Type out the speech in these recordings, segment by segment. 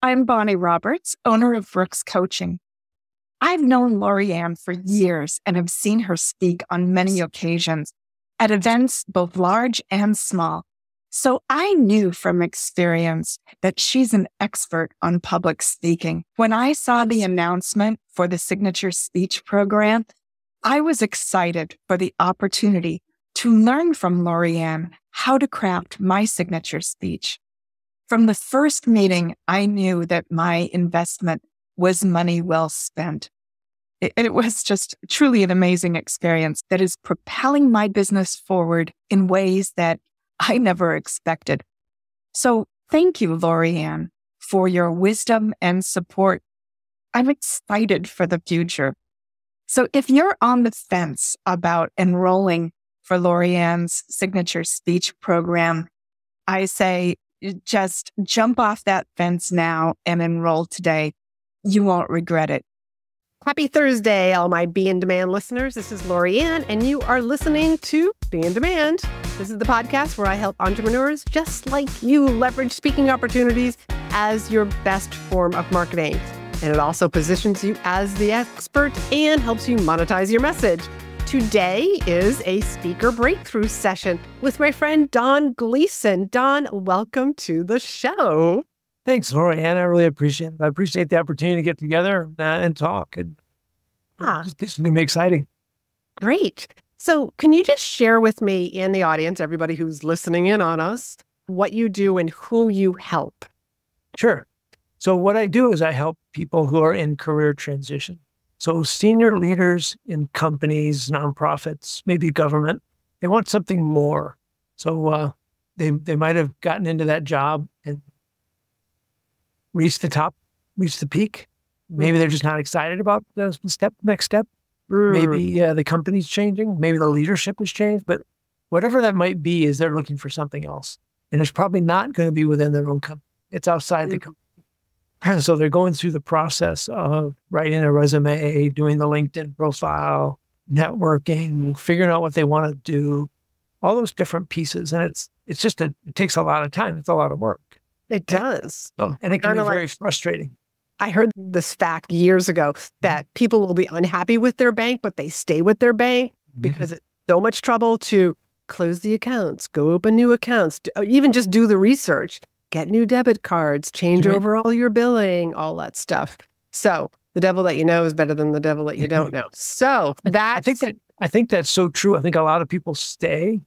I'm Bonnie Roberts, owner of Brooks Coaching. I've known Laurie-Ann for years and have seen her speak on many occasions at events both large and small. So I knew from experience that she's an expert on public speaking. When I saw the announcement for the Signature Speech Program, I was excited for the opportunity to learn from Laurie-Ann how to craft my signature speech. From the first meeting, I knew that my investment was money well spent. It was just truly an amazing experience that is propelling my business forward in ways that I never expected. So thank you, Laurie-Ann, for your wisdom and support. I'm excited for the future. So if you're on the fence about enrolling for Laurie-Ann's signature speech program, I say just jump off that fence now and enroll today. You won't regret it. Happy Thursday, all my Be in Demand listeners. This is Laurie-Ann, and you are listening to Be in Demand. This is the podcast where I help entrepreneurs just like you leverage speaking opportunities as your best form of marketing. And it also positions you as the expert and helps you monetize your message. Today is a speaker breakthrough session with my friend Don Gleason. Don, welcome to the show. Thanks, Laurie-Ann. I really appreciate it. I appreciate the opportunity to get together and talk. And This is going to be exciting. Great. So can you just share with me and the audience, everybody who's listening in on us, what you do and who you help? Sure. So what I do is I help people who are in career transition. So senior leaders in companies, nonprofits, maybe government, they want something more. So they might have gotten into that job and reached the top, reached the peak. Maybe they're just not excited about the next step. Maybe the company's changing. Maybe the leadership has changed. But whatever that might be is they're looking for something else. And it's probably not going to be within their own company. It's outside the company. So they're going through the process of writing a resume, doing the LinkedIn profile, networking, figuring out what they want to do, all those different pieces. And it takes a lot of time. It's a lot of work. It does. And it can be very frustrating. I heard this fact years ago that people will be unhappy with their bank, but they stay with their bank because it's so much trouble to close the accounts, go open new accounts, even just do the research. Get new debit cards, change over all your billing, all that stuff. So the devil that you know is better than the devil that you don't know. So I think that's so true. I think a lot of people stay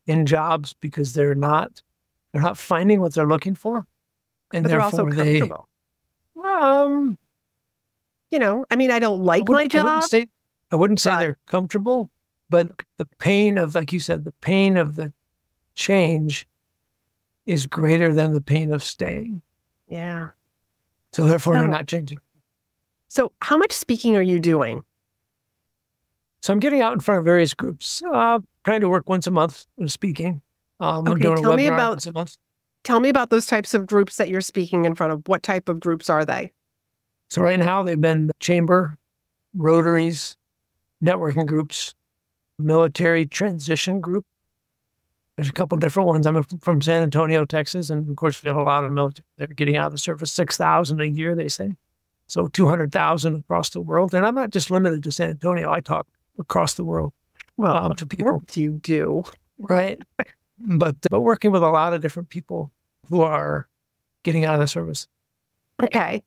in jobs because they're not finding what they're looking for, and but they're also comfortable. I don't like my job. I wouldn't say they're comfortable, but the pain of, like you said, the pain of the change is greater than the pain of staying. Yeah. So therefore, they're not changing. So how much speaking are you doing? So I'm getting out in front of various groups, trying to work once a month with speaking. I'm doing a webinar once a month. Tell me about those types of groups that you're speaking in front of. What type of groups are they? So right now they've been chamber, rotaries, networking groups, military transition group. There's a couple different ones. I'm from San Antonio, Texas, and of course we have a lot of military. They're getting out of the service, 6,000 a year, they say. So 200,000 across the world. And I'm not just limited to San Antonio. I talk across the world to people. You do. Right. But working with a lot of different people who are getting out of the service. Okay.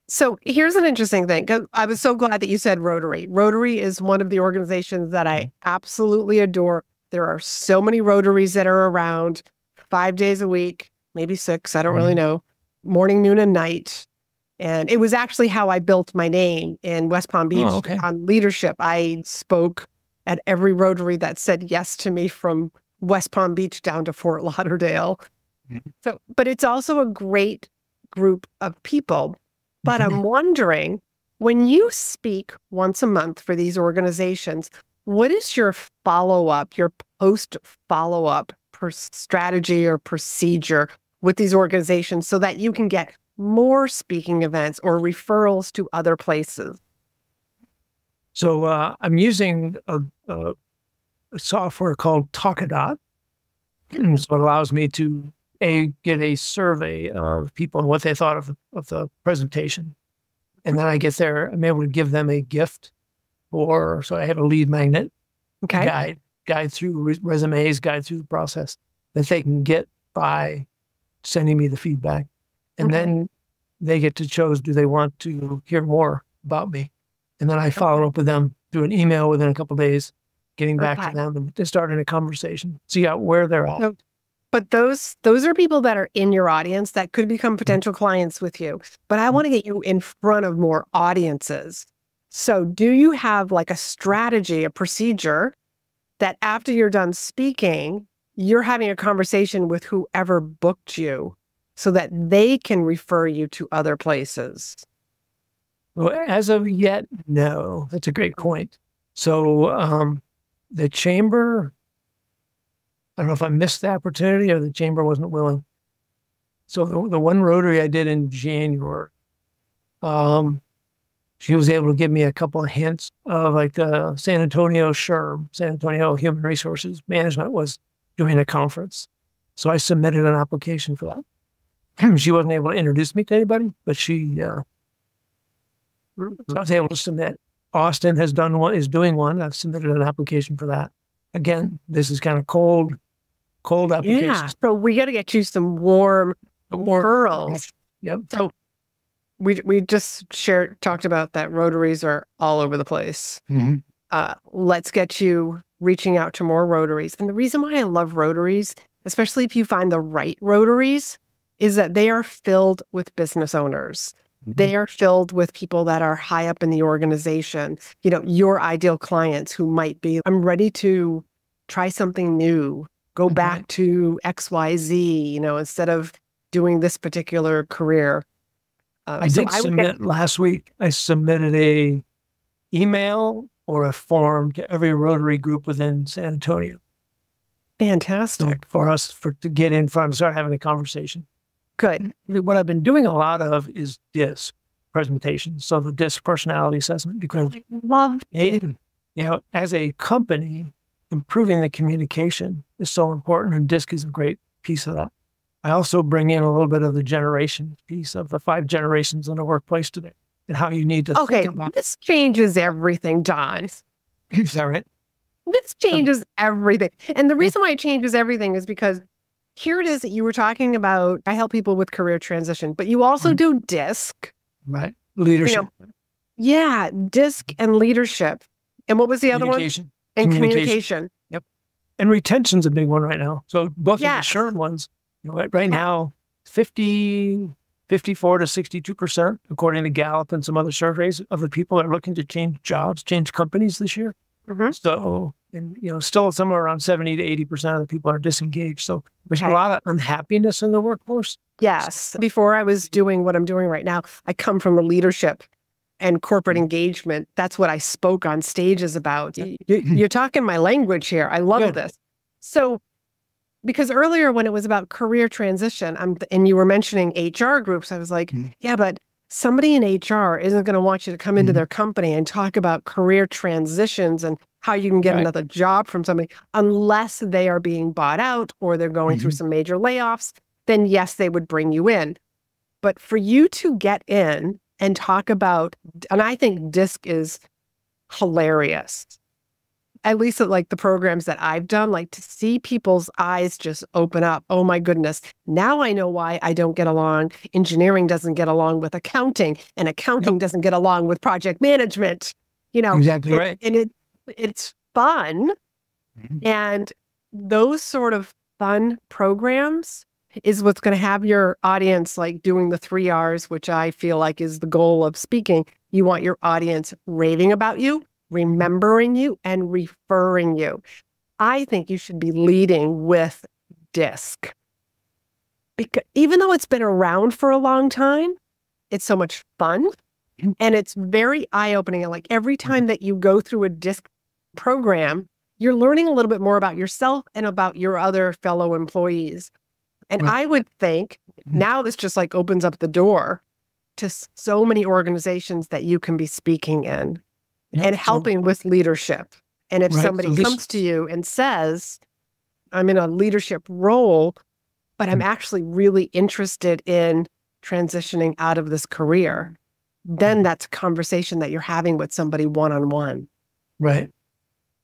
So here's an interesting thing. 'Cause I was so glad that you said Rotary. Rotary is one of the organizations that I absolutely adore. There are so many Rotaries that are around 5 days a week, maybe 6, I don't really know, morning, noon, and night. And it was actually how I built my name in West Palm Beach on leadership. I spoke at every Rotary that said yes to me from West Palm Beach down to Fort Lauderdale. So, but it's also a great group of people. But I'm wondering, when you speak once a month for these organizations, what is your follow-up, your post-follow-up strategy or procedure with these organizations so that you can get more speaking events or referrals to other places? So I'm using a software called Talkadot. So it allows me to get a survey of people and what they thought of the presentation. And then I get there, I'm able to give them a gift, so I have a lead magnet guide through resumes, guide through the process that they can get by sending me the feedback. And then they get to choose, do they want to hear more about me? And then I follow up with them through an email within a couple of days, getting back to them and just starting a conversation, see out where they're at. But those are people that are in your audience that could become potential clients with you. But I want to get you in front of more audiences. So do you have like a strategy, a procedure that after you're done speaking, you're having a conversation with whoever booked you so that they can refer you to other places? Well, as of yet, no. That's a great point. So the chamber, I don't know if I missed the opportunity or the chamber wasn't willing. So the one Rotary I did in January, she was able to give me a couple of hints of like the San Antonio Human Resources Management was doing a conference. So I submitted an application for that. She wasn't able to introduce me to anybody, but so I was able to submit. Austin is doing one. I've submitted an application for that. Again, this is kind of cold applications. Yeah. So we got to get you some warm referrals. Yep. So we just talked about that Rotaries are all over the place. Let's get you reaching out to more Rotaries. And the reason why I love Rotaries, especially if you find the right Rotaries, is that they are filled with business owners. They are filled with people that are high up in the organization, your ideal clients who might be, I'm ready to try something new, go back to XYZ, instead of doing this particular career. Last week, I submitted a email or a form to every Rotary group within San Antonio. Fantastic. So for us to get in front and start having a conversation. Good. What I've been doing a lot of is DISC presentations. So the DISC personality assessment, because I love it. As a company, improving the communication is so important, and DISC is a great piece of that. I also bring in a little bit of the generation piece of the 5 generations in the workplace today and how you need to think about. This changes everything, Don. Is that right? This changes everything. And the reason why it changes everything is because here it is that you were talking about, I help people with career transition, but you also do DISC. Right. Leadership. DISC and leadership. And what was the other one? And communication. Yep. And retention's a big one right now. So both of the short ones, right now, 54 to 62%, according to Gallup and some other surveys, of the people are looking to change jobs, change companies this year. So, still somewhere around 70 to 80% of the people are disengaged. So there's a lot of unhappiness in the workforce. Yes. Before I was doing what I'm doing right now, I come from the leadership and corporate engagement. That's what I spoke on stages about. You're talking my language here. I love this. So, because earlier when it was about career transition, and you were mentioning HR groups, I was like, yeah, but somebody in HR isn't going to want you to come into their company and talk about career transitions and how you can get another job from somebody unless they are being bought out or they're going through some major layoffs. Then yes, they would bring you in. But for you to get in and talk about, and I think DISC is hilarious, at least at like the programs that I've done, like to see people's eyes just open up. Oh my goodness. Now I know why I don't get along. Engineering doesn't get along with accounting, and accounting doesn't get along with project management. Exactly right. And it's fun. And those sort of fun programs is what's going to have your audience like doing the 3 R's, which I feel like is the goal of speaking. You want your audience raving about you, remembering you, and referring you. I think you should be leading with DISC. Because even though it's been around for a long time, it's so much fun and it's very eye-opening. And like every time that you go through a DISC program, you're learning a little bit more about yourself and about your other fellow employees. And I would think now this just like opens up the door to so many organizations that you can be speaking in and helping with leadership. And if somebody comes to you and says, I'm in a leadership role, but I'm actually really interested in transitioning out of this career. Then that's a conversation that you're having with somebody one-on-one. Right.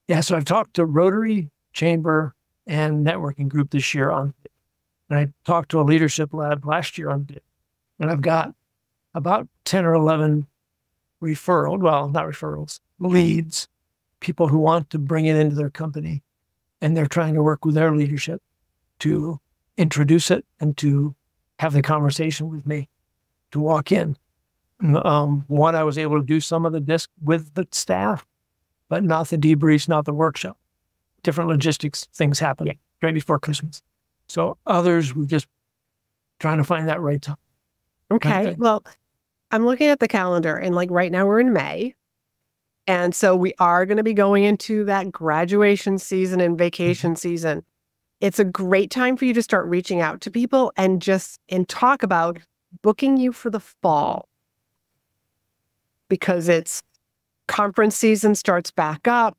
Yeah. So I've talked to Rotary, Chamber, and networking group this year on it. And I talked to a leadership lab last year on it. And I've got about 10 or 11 leads, people who want to bring it into their company. And they're trying to work with their leadership to introduce it and to have the conversation with me, to walk in. One, I was able to do some of the disc with the staff, but not the debriefs, not the workshop. Different logistics things happening right before Christmas. So others were just trying to find that right time. Okay. Well, I'm looking at the calendar and like right now we're in May. And so we are going to be going into that graduation season and vacation season. It's a great time for you to start reaching out to people and talk about booking you for the fall, because it's conference season starts back up.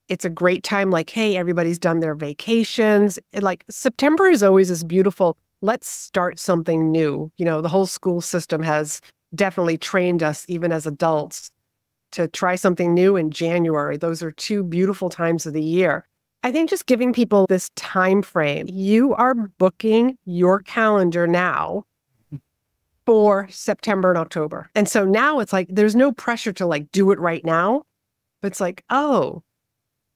It's a great time. Like, hey, everybody's done their vacations. Like September is always this beautiful, let's start something new. You know, the whole school system has definitely trained us, even as adults, to try something new in January. Those are two beautiful times of the year. I think just giving people this time frame, you are booking your calendar now for September and October. And so now it's like, there's no pressure to like do it right now, but it's like, oh,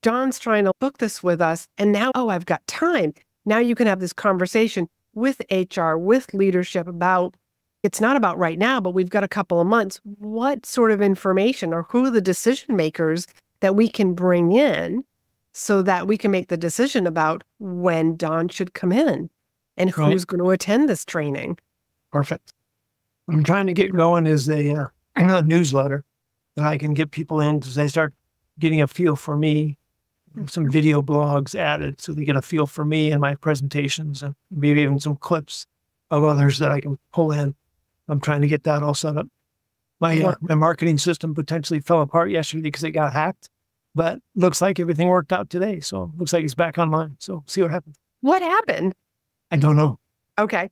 Don's trying to book this with us. And now, oh, I've got time. Now you can have this conversation with HR, with leadership about, it's not about right now, but we've got a couple of months. What sort of information or who are the decision makers that we can bring in so that we can make the decision about when Don should come in and who's going to attend this training? Perfect. What I'm trying to get going is a newsletter that I can get people in as they start getting a feel for me. Some video blogs added so they get a feel for me and my presentations, and maybe even some clips of others that I can pull in. I'm trying to get that all set up. My marketing system potentially fell apart yesterday because it got hacked, but looks like everything worked out today. So looks like it's back online. So see what happens. What happened? I don't know. Okay.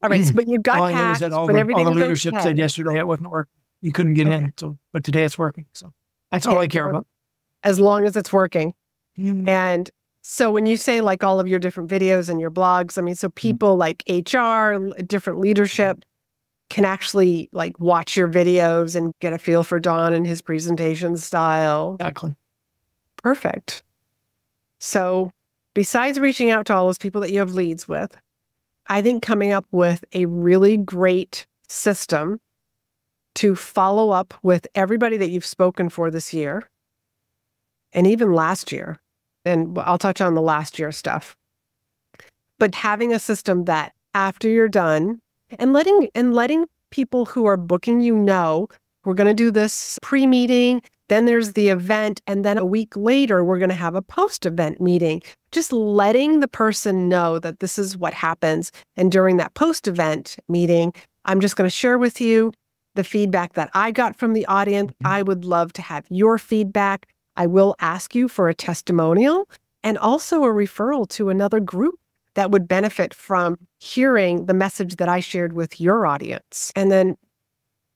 All right. But you got hacked, but everything all the was leadership okay. said yesterday it wasn't working. You couldn't get in. So, but today it's working. So that's all I care about. As long as it's working. And so when you say like all of your different videos and your blogs, I mean, so people like HR, different leadership can actually like watch your videos and get a feel for Don and his presentation style. Exactly. Perfect. So besides reaching out to all those people that you have leads with, I think coming up with a really great system to follow up with everybody that you've spoken for this year and even last year. And I'll touch on the last year stuff. But having a system that after you're done and letting people who are booking you know, we're going to do this pre-meeting, then there's the event, and then a week later, we're going to have a post-event meeting. Just letting the person know that this is what happens. And during that post-event meeting, I'm just going to share with you the feedback that I got from the audience. I would love to have your feedback. I will ask you for a testimonial and also a referral to another group that would benefit from hearing the message that I shared with your audience. And then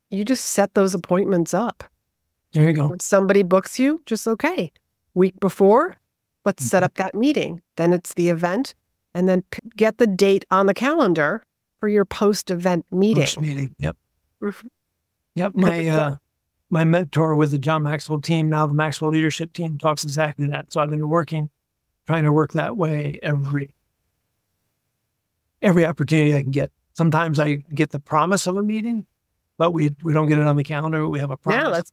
you just set those appointments up. There you go. When somebody books you, just okay. Week before, let's set up that meeting. Then it's the event, and then get the date on the calendar for your post-event meeting. Post-meeting, yep. Yep, my mentor with the John Maxwell team, now the Maxwell leadership team, talks exactly that. So I've been trying to work that way every opportunity I can get. Sometimes I get the promise of a meeting, but we don't get it on the calendar. We have a promise. Yeah, let's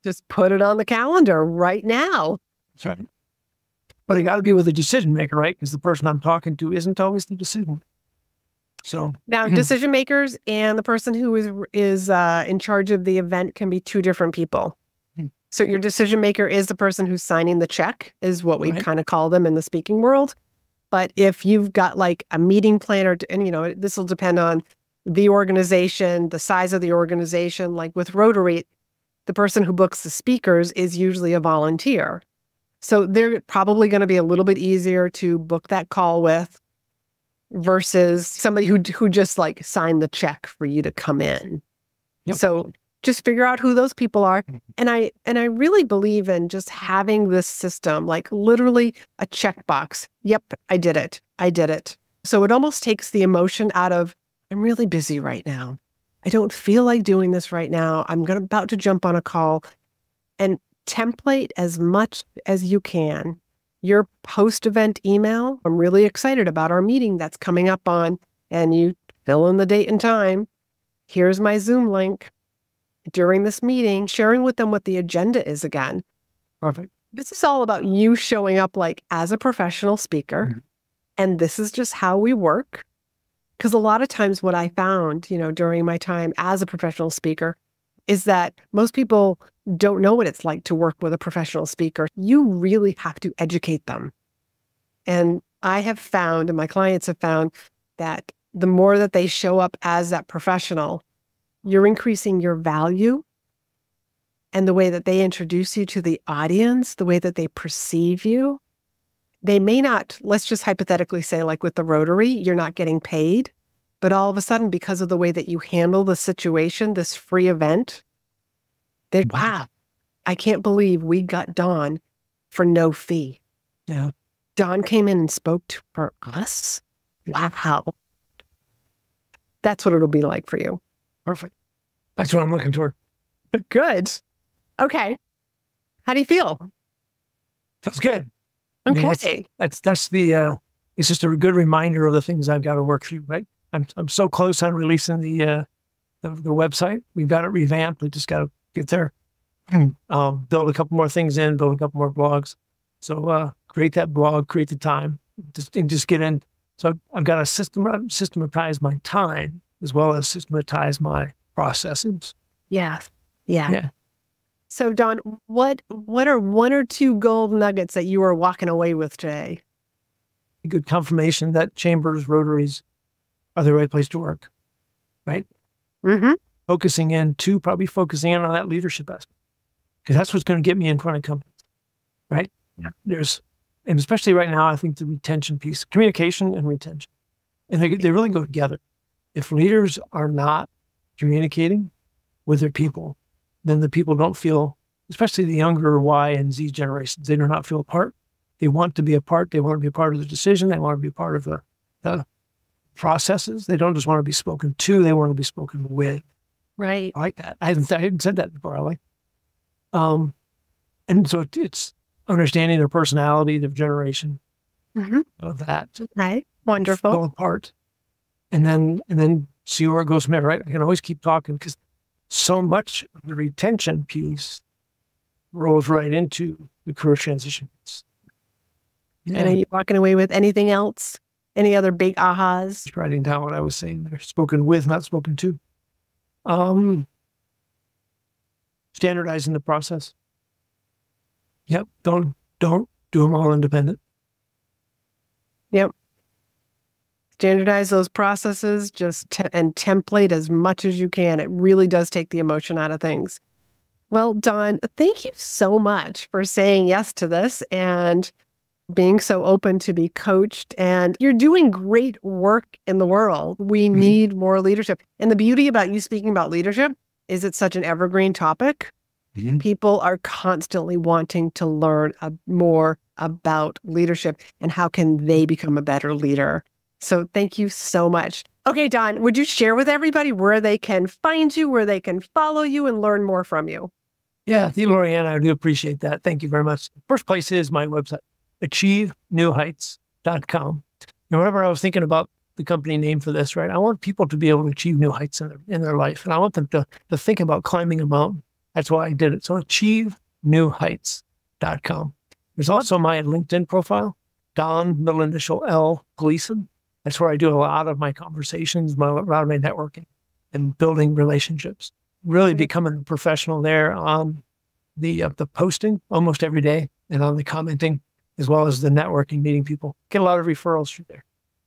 just put it on the calendar right now. That's right. But it got to be with a decision maker, right? Because the person I'm talking to isn't always the decision. So now, decision makers and the person who is in charge of the event can be two different people. So your decision maker is the person who's signing the check, is what we kind of call them in the speaking world. But if you've got like a meeting planner, and this will depend on the organization, the size of the organization. Like with Rotary, the person who books the speakers is usually a volunteer. So they're probably going to be a little bit easier to book that call with. versus somebody who just like signed the check for you to come in. Yep. So just figure out who those people are. And I really believe in just having this system, like literally a checkbox. Yep, I did it. I did it. So it almost takes the emotion out of, I'm really busy right now. I don't feel like doing this right now. I'm about to jump on a call, and template as much as you can. Your post-event email, I'm really excited about our meeting that's coming up on, and you fill in the date and time. Here's my Zoom link. During this meeting, sharing with them what the agenda is again. Perfect. This is all about you showing up like as a professional speaker. Mm-hmm. And this is just how we work. Because a lot of times what I found, during my time as a professional speaker is that most people don't know what it's like to work with a professional speaker. You really have to educate them. And I have found, and my clients have found, that the more that they show up as that professional, you're increasing your value and the way that they introduce you to the audience, the way that they perceive you. They may not, let's just hypothetically say, like with the Rotary, you're not getting paid, but all of a sudden, because of the way that you handle the situation, this free event, wow, I can't believe we got Don for no fee. Yeah. Don came in and spoke for us. Wow. That's what it'll be like for you. Perfect. That's what I'm looking toward. Good. Okay. How do you feel? Feels good. Okay. I mean, that's the it's just a good reminder of the things I've got to work through, right? I'm so close on releasing the website. We've got it revamped. We just got to get there. Build a couple more things in, build a couple more blogs. So create that blog, create the time, just get in. So I've got to systematize my time as well as systematize my processes. Yeah. So Don, what are one or two gold nuggets that you are walking away with today? A good confirmation that chambers, rotaries are the right place to work, right? Mm-hmm. Focusing in on that leadership aspect, because that's what's going to get me in front of companies, right? Yeah. And especially right now, I think the retention piece, communication and retention, and they really go together. If leaders are not communicating with their people, then the people don't feel, especially the younger Y and Z generations, they do not feel a part. They want to be a part. They want to be a part of the decision. They want to be a part of the processes. They don't just want to be spoken to. They want to be spoken with. Right. I like that. I hadn't said that before. I like. And so it's understanding their personality, their generation, of that. Right. Wonderful. Go apart, and then see where it goes from there. Right. I can always keep talking because so much of the retention piece rolls right into the career transition piece. Yeah. And are you walking away with anything else? Any other big ahas? Just writing down what I was saying there. Spoken with, not spoken to. Standardizing the process. Yep. Don't do them all independent. Yep. Standardize those processes, and template as much as you can. It really does take the emotion out of things. Well, Don, thank you so much for saying yes to this and being so open to be coached. And you're doing great work in the world. We need more leadership. And the beauty about you speaking about leadership is it's such an evergreen topic. People are constantly wanting to learn more about leadership and how can they become a better leader. So thank you so much. Okay, Don, would you share with everybody where they can find you, where they can follow you and learn more from you? Yeah, Laurie-Ann, I do appreciate that. Thank you very much. First place is my website, achievenewheights.com. And whenever I was thinking about the company name for this, right, I want people to be able to achieve new heights in their life. And I want them to think about climbing a mountain. That's why I did it. So achievenewheights.com. There's also my LinkedIn profile, Don, middle initial L, Gleason. That's where I do a lot of my conversations, a lot of my networking and building relationships. Really becoming a professional there on the posting almost every day and on the commenting, as well as the networking, meeting people. Get a lot of referrals through there.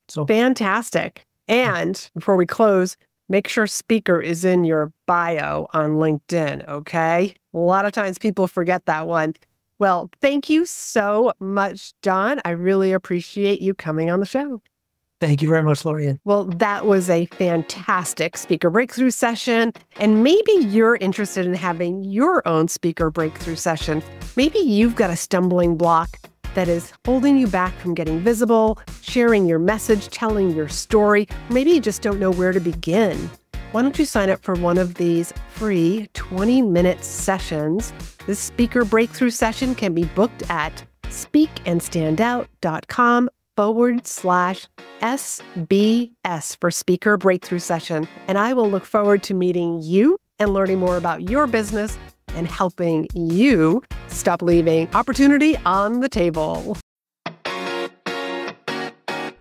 So fantastic. And before we close, make sure speaker is in your bio on LinkedIn, okay? A lot of times people forget that one. Well, thank you so much, Don. I really appreciate you coming on the show. Thank you very much, Laurie-Ann. Well, that was a fantastic speaker breakthrough session. And maybe you're interested in having your own speaker breakthrough session. Maybe you've got a stumbling block that is holding you back from getting visible, sharing your message, telling your story. Maybe you just don't know where to begin. Why don't you sign up for one of these free 20-minute sessions? This speaker breakthrough session can be booked at speakandstandout.com/SBS for speaker breakthrough session. And I will look forward to meeting you and learning more about your business and helping you stop leaving opportunity on the table.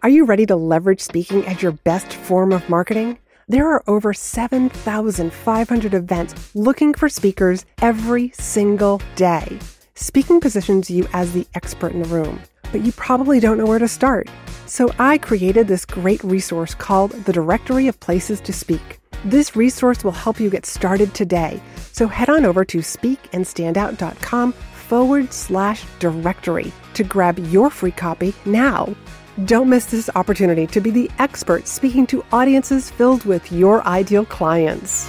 Are you ready to leverage speaking as your best form of marketing? There are over 7,500 events looking for speakers every single day. Speaking positions you as the expert in the room, but you probably don't know where to start. So I created this great resource called the Directory of Places to Speak. This resource will help you get started today. So head on over to speakandstandout.com/directory to grab your free copy now. Don't miss this opportunity to be the expert speaking to audiences filled with your ideal clients.